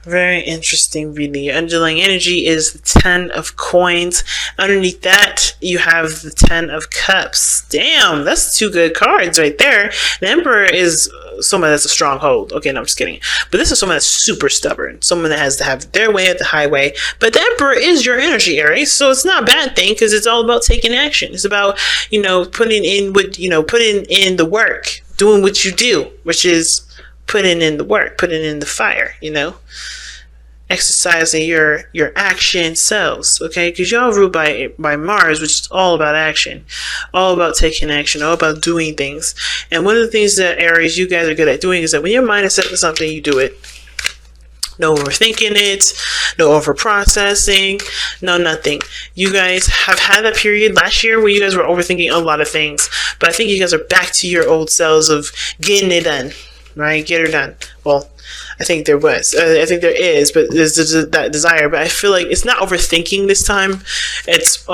Very interesting reading. Your underlying energy is the 10 of coins. Underneath that, you have the 10 of cups. Damn, that's two good cards right there. The Emperor is someone that's a stronghold. Okay, no, I'm just kidding. But this is someone that's super stubborn. Someone that has to have their way at the highway. But the Emperor is your energy, Aries. So it's not a bad thing because it's all about taking action. It's about, putting in the work, doing what you do, which is putting in the work, putting in the fire, exercising your action cells, okay? Because y'all ruled by Mars, which is all about action, all about taking action, all about doing things. And one of the things that Aries, you guys are good at doing is that when your mind is set to something, you do it. No overthinking it, no over-processing, no nothing. You guys have had that period last year where you guys were overthinking a lot of things, but I think you guys are back to your old selves of getting it done. Right, get her done. Well, I think there was. I think there is, but there's that desire. But I feel like it's not overthinking this time. It's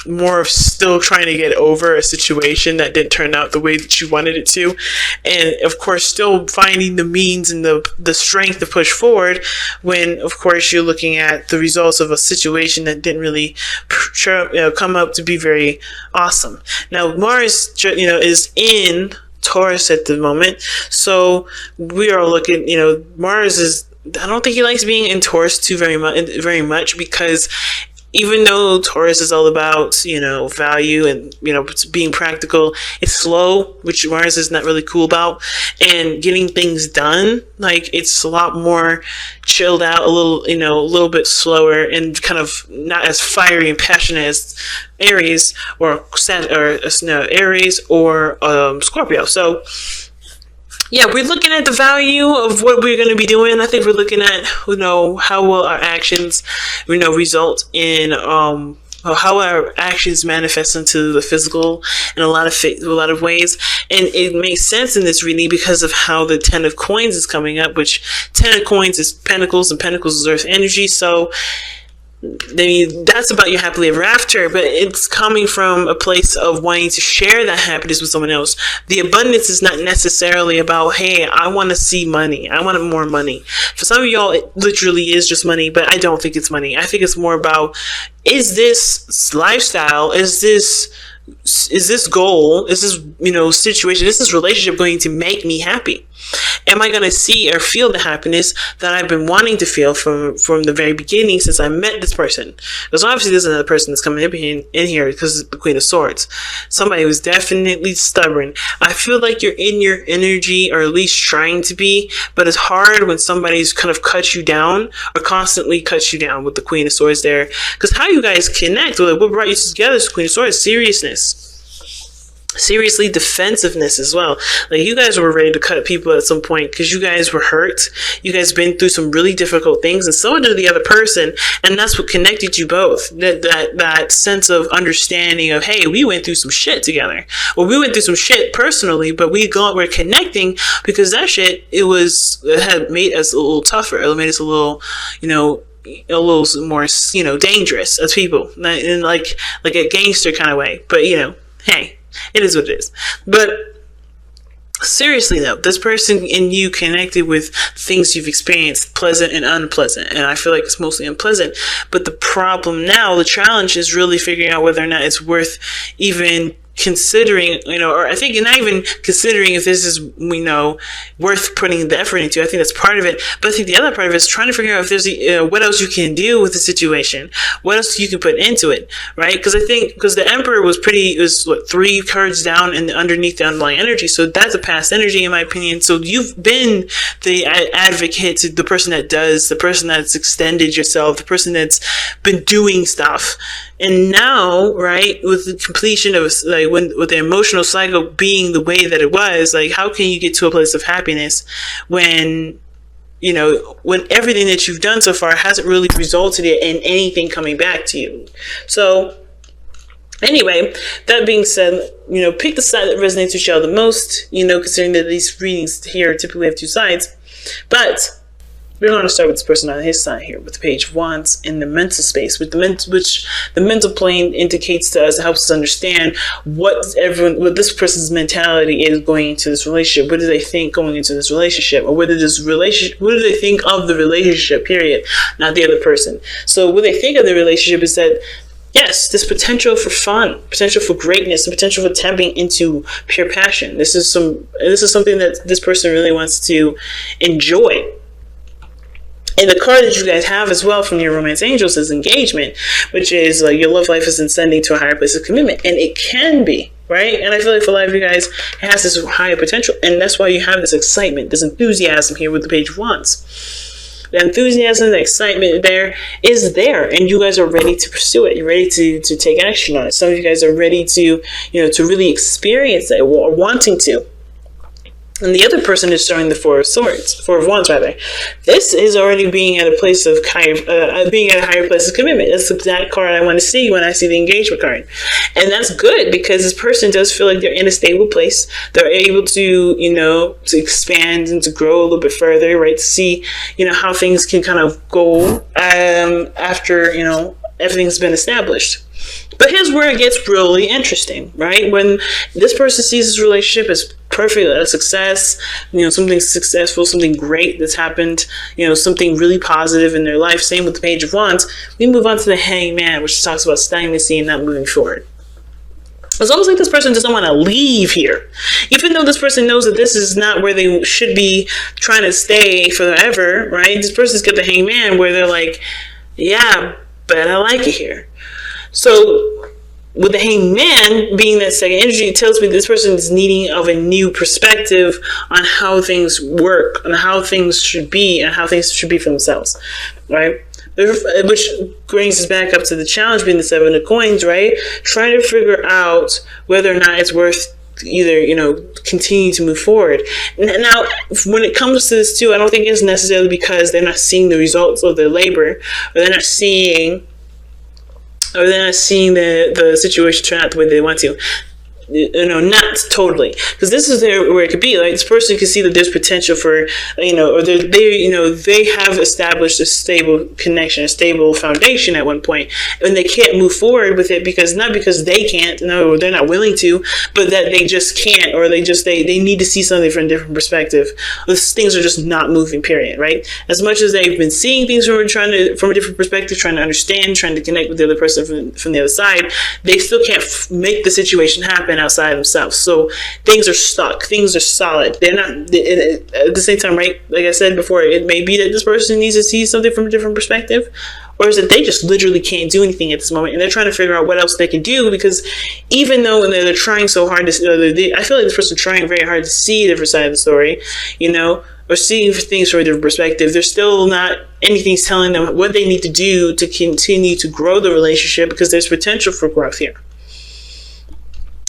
more of still trying to get over a situation that didn't turn out the way that you wanted it to, and of course, still finding the means and the strength to push forward. When, of course, you're looking at the results of a situation that didn't really come up to be very awesome. Now, Mars, is in Taurus at the moment, so we are looking. Mars is. I don't think he likes being in Taurus too very much because even though Taurus is all about value and being practical, it's slow, which Mars is not really cool about, and getting things done. Like, it's a lot more chilled out, a little bit slower, and kind of not as fiery and passionate as Aries or Aries or Scorpio. So yeah, we're looking at the value of what we're going to be doing. I think we're looking at how will our actions result in how our actions manifest into the physical in a lot of ways. And it makes sense in this reading because of how the 10 of coins is coming up, which 10 of coins is pentacles, and pentacles is earth energy. So that's about your happily ever after, but it's coming from a place of wanting to share that happiness with someone else. The abundance is not necessarily about, hey, I want to see money, I want more money. For some of y'all, it literally is just money, but I don't think it's money. I think it's more about, is this lifestyle, is this goal, is this situation, is this relationship going to make me happy? Am I going to see or feel the happiness that I've been wanting to feel from the very beginning since I met this person? Because obviously there's another person that's coming in here because it's the Queen of Swords. Somebody who's definitely stubborn. I feel like you're in your energy, or at least trying to be, but it's hard when somebody's kind of cut you down or constantly cuts you down with the Queen of Swords there. Because how you guys connect, what brought you together is the Queen of Swords, seriousness. Seriously, defensiveness as well. Like, you guys were ready to cut people at some point because you guys were hurt. You guys been through some really difficult things, and so did the other person, and that's what connected you both. That sense of understanding of, hey, we went through some shit together. Well, we went through some shit personally, but we're connecting because that shit it had made us a little tougher. It made us a little, a little more, dangerous as people, in like a gangster kind of way. But hey. It is what it is. But seriously though, this person and you connected with things you've experienced, pleasant and unpleasant, and I feel like it's mostly unpleasant. But the problem now, the challenge is really figuring out whether or not it's worth even considering, or I think not even considering if this is, worth putting the effort into. I think that's part of it. But I think the other part of it is trying to figure out if there's what else you can do with the situation, what else you can put into it, right? Because the Emperor was 3 cards down and underneath the underlying energy. So that's a past energy, in my opinion. So you've been the advocate, to the person that does, the person that's extended yourself, the person that's been doing stuff. And now, right, with the completion of with the emotional cycle being the way that it was, like, how can you get to a place of happiness when everything that you've done so far hasn't really resulted in anything coming back to you? So anyway, that being said, pick the side that resonates with you the most, considering that these readings here typically have 2 sides. But we're going to start with this person on his side here with the Page of Wands in the mental space, with which the mental plane indicates to us, helps us understand what this person's mentality is going into this relationship. What do they think going into this relationship, or what do they think of the relationship? Period, not the other person. So what they think of the relationship is that, yes, this potential for fun, potential for greatness, the potential for tapping into pure passion. This is something that this person really wants to enjoy. And the card that you guys have as well from your romance angels is engagement, which is like your love life is ascending to a higher place of commitment. And it can be, right? And I feel like for a lot of you guys, it has this higher potential. And that's why you have this excitement, this enthusiasm here with the Page of Wands. The enthusiasm, the excitement there is there, and you guys are ready to pursue it. You're ready to take action on it. Some of you guys are ready to, to really experience it, or wanting to. And the other person is showing the Four of Wands rather. This is already being at a place of being at a higher place of commitment. That's the exact card I want to see when I see the engagement card. And that's good, because this person does feel like they're in a stable place. They're able to, to expand and to grow a little bit further, right? To see, how things can kind of go after, everything's been established. But here's where it gets really interesting, right? When this person sees this relationship as perfect, a success, something successful, something great that's happened, something really positive in their life. Same with the Page of Wands. We move on to the Hangman, which talks about stagnancy and not moving forward. It's almost like this person doesn't want to leave here. Even though this person knows that this is not where they should be trying to stay forever, right? This person's got the Hangman where they're like, yeah, but I like it here. So with the Hangman being that second energy, it tells me this person is needing of a new perspective on how things work, on how things should be, and how things should be for themselves, right? Which brings us back up to the challenge being the Seven of Coins, right? Trying to figure out whether or not it's worth either, continue to move forward. Now, when it comes to this too, I don't think it's necessarily because they're not seeing the results of their labor, or they're not seeing the situation turn out the way they want to. Not totally, because this is where it could be like this person can see that there's potential for, or they have established a stable connection, a stable foundation at one point, and they can't move forward with it not because they can't, no, they're not willing to, but that they just can't, or they need to see something from a different perspective. Things are just not moving, period, right? As much as they've been seeing things from a different perspective, trying to understand, trying to connect with the other person from the other side, they still can't make the situation happen outside themselves. So things are stuck, things are solid. They're not at the same time, right? Like I said before, it may be that this person needs to see something from a different perspective, or is that they just literally can't do anything at this moment, and they're trying to figure out what else they can do, because even though they're trying so hard to, I feel like this person trying very hard to see a different side of the story, or seeing things from a different perspective, there's still not anything's telling them what they need to do to continue to grow the relationship, because there's potential for growth here.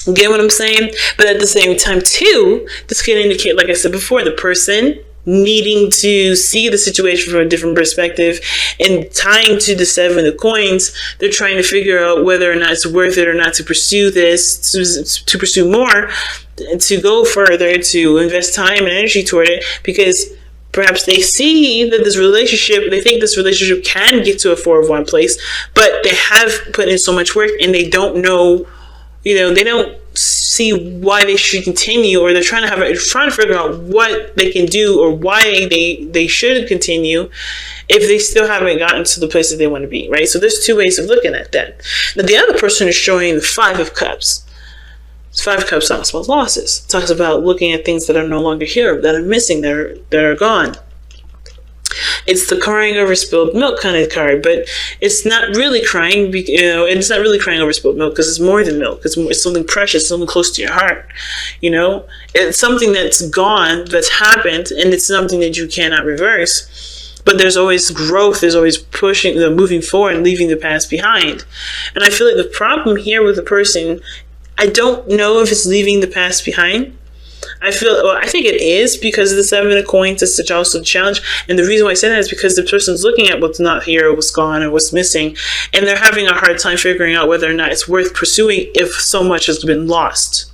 You get what I'm saying? But at the same time, too, this can indicate, like I said before, the person needing to see the situation from a different perspective, and tying to the Seven of Coins, they're trying to figure out whether or not it's worth it or not to pursue this, to pursue more, to go further, to invest time and energy toward it, because perhaps they see that they think this relationship can get to a Four of Wands place, but they have put in so much work and they don't know, they don't see why they should continue, or they're trying to figure out what they can do, or why they should continue if they still haven't gotten to the place that they want to be, right? So there's two ways of looking at that. Now the other person is showing the Five of Cups. Five of Cups talks about losses. It talks about looking at things that are no longer here, that are missing, that are gone. It's the crying over spilled milk kind of card, but it's not really crying, it's not really crying over spilled milk, because it's more than milk. It's something precious, something close to your heart, It's something that's gone, that's happened, and it's something that you cannot reverse. But there's always growth, there's always pushing, moving forward and leaving the past behind. And I feel like the problem here with the person, I don't know if it's leaving the past behind. I think it is, because of the Seven of Coins. It's also a challenge, and the reason why I say that is because the person's looking at what's not here, what's gone, or what's missing, and they're having a hard time figuring out whether or not it's worth pursuing if so much has been lost.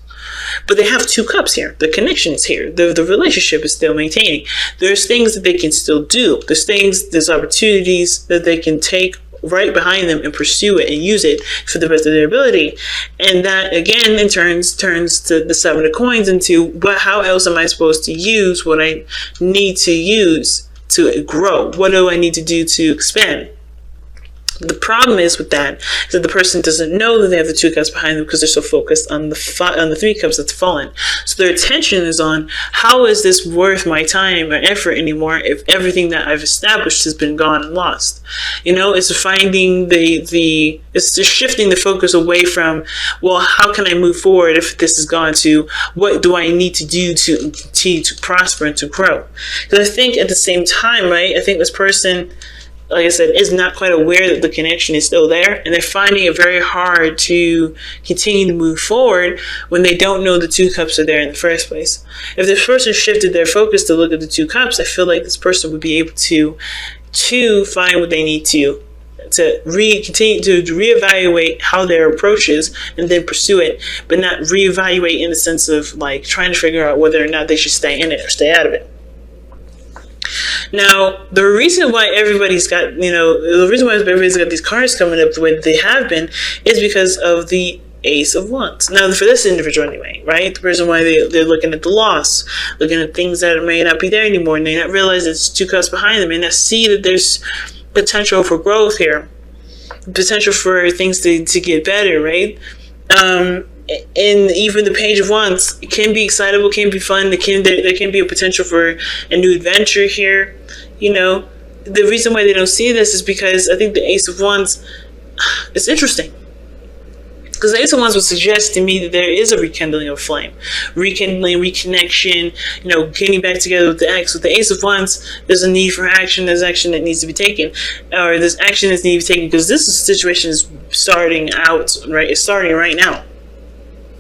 But they have 2 cups here. The connection is here. The relationship is still maintaining. There's things that they can still do. There's opportunities that they can take right behind them and pursue it and use it for the best of their ability. And that again in turns to the 7 of coins into, how else am I supposed to use what I need to use to grow? What do I need to do to expand? The problem is with that is that the person doesn't know that they have the 2 cups behind them because they're so focused on the 3 cups that's fallen. So their attention is on, how is this worth my time or effort anymore if everything that I've established has been gone and lost? It's finding it's just shifting the focus away from, well, how can I move forward if this is gone, to what do I need to do to continue to prosper and to grow? Because I think at the same time, right, I think this person, like I said, is not quite aware that the connection is still there, and they're finding it very hard to continue to move forward when they don't know the 2 cups are there in the first place. If this person shifted their focus to look at the 2 cups, I feel like this person would be able to find what they need to continue to reevaluate how their approach is and then pursue it, but not reevaluate in the sense of like trying to figure out whether or not they should stay in it or stay out of it. Now, the reason why everybody's got these cards coming up the way that they have been is because of the Ace of Wands. Now, for this individual anyway, right? The reason why they're looking at the loss, looking at things that may not be there anymore, and they not realize it's 2 cups behind them, and not see that there's potential for growth here, potential for things to get better, right? And even the Page of Wands, it can be excitable, can be fun. There can be a potential for a new adventure here. The reason why they don't see this is because I think the Ace of Wands, it's interesting. Because the Ace of Wands would suggest to me that there is a rekindling of flame, reconnection, getting back together with the ex. With the Ace of Wands, there's a need for action. There's action that needs to be taken, or there's action that needs to be taken because this situation is starting out, right? It's starting right now.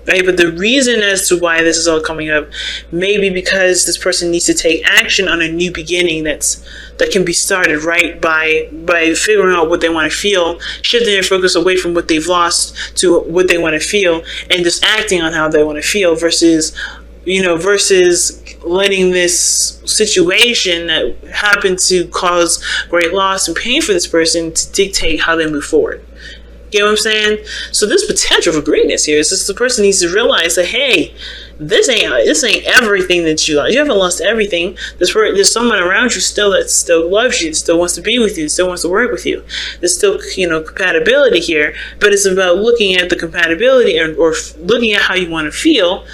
Right, but the reason as to why this is all coming up may be because this person needs to take action on a new beginning that can be started right by figuring out what they want to feel, shifting their focus away from what they've lost to what they want to feel, and just acting on how they want to feel versus letting this situation that happened to cause great loss and pain for this person to dictate how they move forward. You know what I'm saying? So there's potential for greatness here. It's just the person needs to realize that, hey, this ain't everything that you lost. You haven't lost everything. There's someone around you still that still loves you, that still wants to be with you, still wants to work with you. There's still compatibility here, but it's about looking at the compatibility or looking at how you want to feel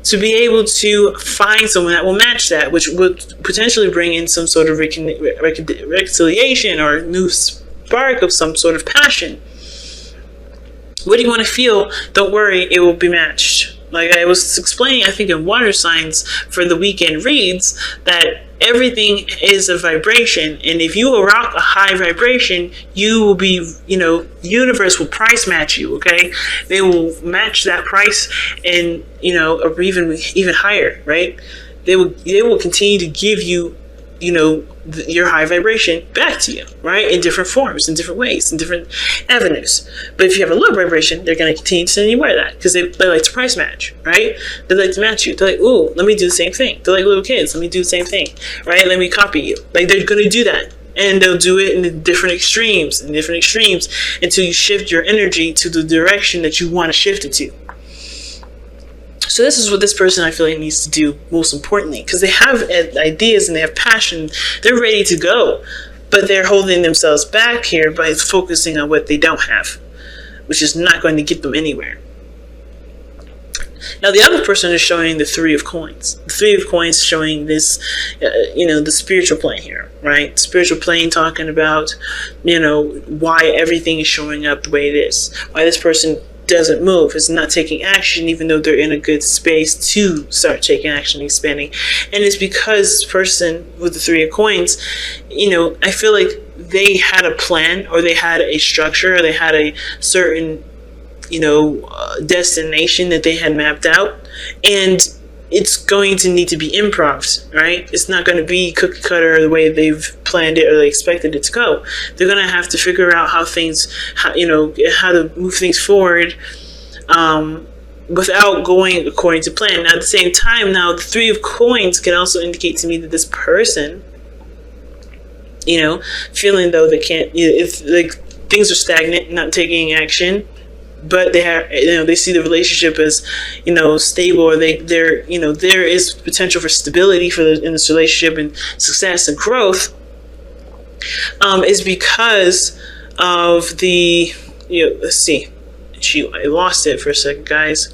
to be able to find someone that will match that, which would potentially bring in some sort of reconciliation or a new spark of some sort of passion. What do you want to feel? Don't worry, it will be matched. Like I was explaining, I think in water signs for the weekend reads, that everything is a vibration, and if you rock a high vibration, you will be, the universe will price match you. Okay, they will match that price, and or even higher. Right? They will continue to give you, your high vibration back to you, right? In different forms, in different ways, in different avenues. But if you have a low vibration, they're going to continue to send you more of that because they like to price match, right? They like to match you. They're like, ooh, let me do the same thing. They're like little kids. Let me do the same thing, right? Let me copy you. Like they're going to do that. And they'll do it in different extremes, until you shift your energy to the direction that you want to shift it to. So this is what this person I feel like needs to do most importantly, because they have ideas and they have passion. They're ready to go, but they're holding themselves back here by focusing on what they don't have, which is not going to get them anywhere. Now the other person is showing the 3 of coins. The 3 of coins showing this, the spiritual plane here, right? Spiritual plane talking about, why everything is showing up the way it is. Why this person doesn't move, is not taking action, even though they're in a good space to start taking action, expanding. And it's because this person with the 3 of coins, I feel like they had a plan, or they had a structure, or they had a certain, destination that they had mapped out, and it's going to need to be improv, right? It's not going to be cookie cutter the way they've planned it or they expected it to go. They're going to have to figure out how to move things forward, without going according to plan. Now, at the same time, now the Three of Coins can also indicate to me that this person, feeling though they can't, if like things are stagnant, not taking action, but they have, they see the relationship as, stable, or there is potential for stability in this relationship and success and growth, is because of the, let's see, I lost it for a second, guys.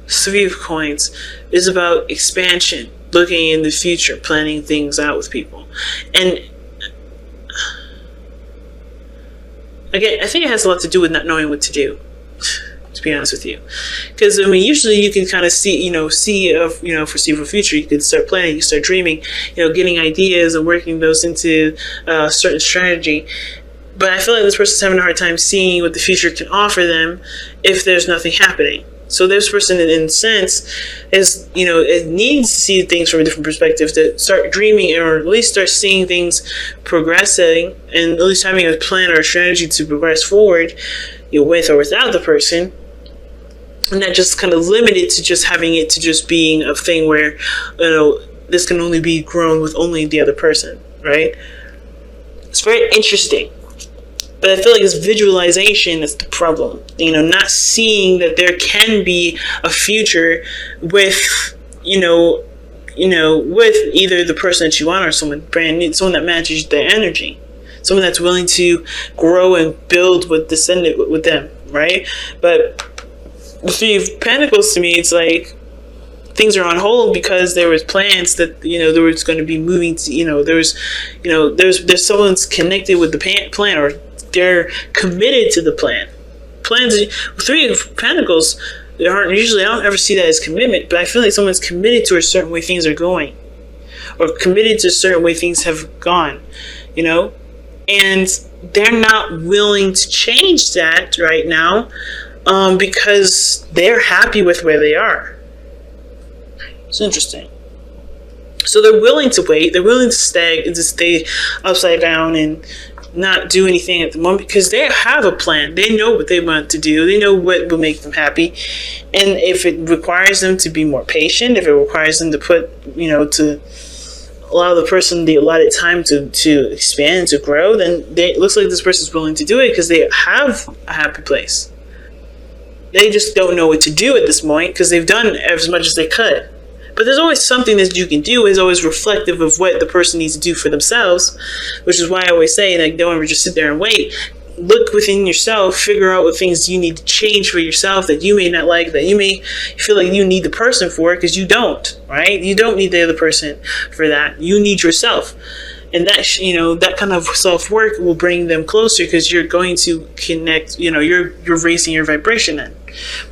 Three of Coins is about expansion, looking in the future, planning things out with people. And again, I think it has a lot to do with not knowing what to do, to be honest with you. Because, usually you can kind of see foreseeable future. You can start planning, you start dreaming, getting ideas and working those into a certain strategy. But I feel like this person's having a hard time seeing what the future can offer them if there's nothing happening. So this person, in a sense, is, it needs to see things from a different perspective, to start dreaming, or at least start seeing things progressing, and at least having a plan or a strategy to progress forward, with or without the person. And not just kind of limited to just having it to just being a thing where, this can only be grown with only the other person, right? It's very interesting. But I feel like it's visualization that's the problem. Not seeing that there can be a future with, with either the person that you want or someone brand new, someone that matches their energy, someone that's willing to grow and build with them, right? But the Three of Pentacles, to me, it's like things are on hold because there was plans that, there was going to be moving to, there's someone's connected with the plan, or they're committed to the plan. Plans, Three of Pentacles, I don't ever see that as commitment, but I feel like someone's committed to a certain way things are going, or committed to a certain way things have gone, and they're not willing to change that right now, because they're happy with where they are. It's interesting. So they're willing to wait. They're willing to stay upside down and not do anything at the moment, because they have a plan. They know what they want to do. They know what will make them happy. And if it requires them to be more patient, if it requires them to to allow the person the allotted time to expand, to grow, then it looks like this person's willing to do it because they have a happy place. They just don't know what to do at this point because they've done as much as they could. But there's always something that you can do is always reflective of what the person needs to do for themselves, which is why I always say, like, don't ever just sit there and wait. Look within yourself, figure out what things you need to change for yourself that you may not like, that you may feel like you need the person for, because you don't, right? You don't need the other person for that. You need yourself. And that, that kind of self-work will bring them closer because you're going to connect, you're raising your vibration in.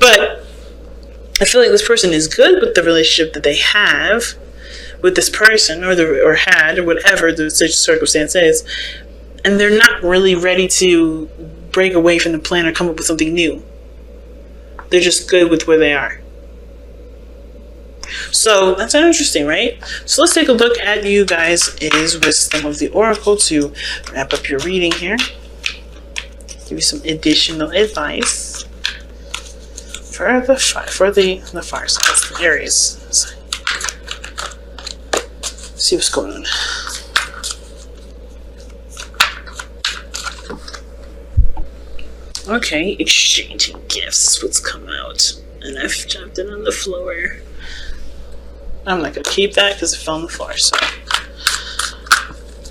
But I feel like this person is good with the relationship that they have with this person, or had, or whatever the circumstance is, and they're not really ready to break away from the plan or come up with something new. They're just good with where they are. So that's interesting, right? So let's take a look at you guys' wisdom of the Oracle to wrap up your reading here. Give you some additional advice for the fire signs, the Aries. Let's see what's going on. Okay, exchanging gifts. What's come out? And I've dropped it on the floor. I'm not gonna keep that because it fell on the floor. So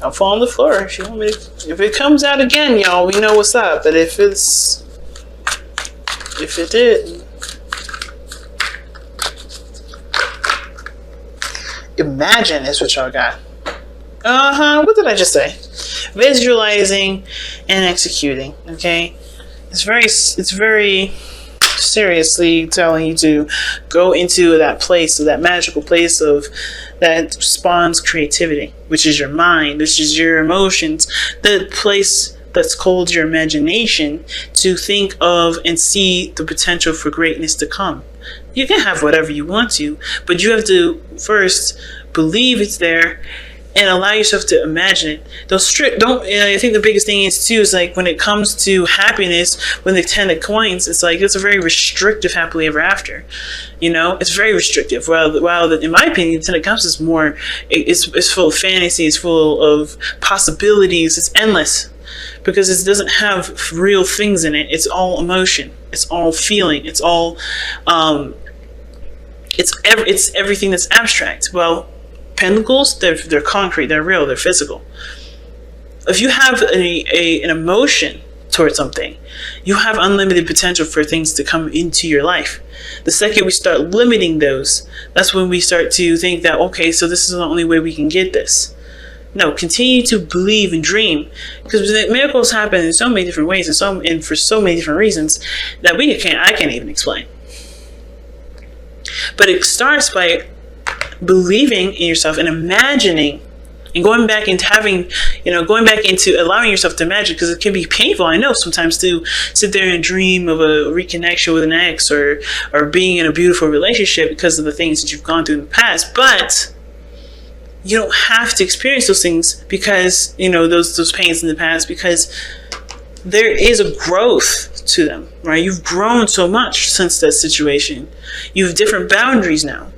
I'll fall on the floor if you want me to. If it comes out again, y'all, we know what's up. But if it did. Imagine is what y'all got. What did I just say? Visualizing and executing. Okay, it's very seriously telling you to go into that place, of that magical place of that spawns creativity, which is your mind, which is your emotions, the place that's called your imagination, to think of and see the potential for greatness to come. You can have whatever you want to, but you have to first believe it's there and allow yourself to imagine it. I think the biggest thing is too is like when it comes to happiness, when the 10 of coins, it's like it's a very restrictive happily ever after. It's very restrictive. While in my opinion, the 10 of cups is more. It's full of fantasy. It's full of possibilities. It's endless because it doesn't have real things in it. It's all emotion. It's all feeling. It's all. It's everything that's abstract. Well, Pentacles, they're concrete, they're real, they're physical. If you have an emotion towards something, you have unlimited potential for things to come into your life. The second we start limiting those, that's when we start to think that, okay, so this is the only way we can get this. No, continue to believe and dream, because miracles happen in so many different ways and for so many different reasons that I can't even explain. But it starts by believing in yourself and imagining and going back into allowing yourself to imagine, because it can be painful. I know sometimes to sit there and dream of a reconnection with an ex or being in a beautiful relationship because of the things that you've gone through in the past, but you don't have to experience those things because those pains in the past, because there is a growth to them, right? You've grown so much since that situation. You have different boundaries now.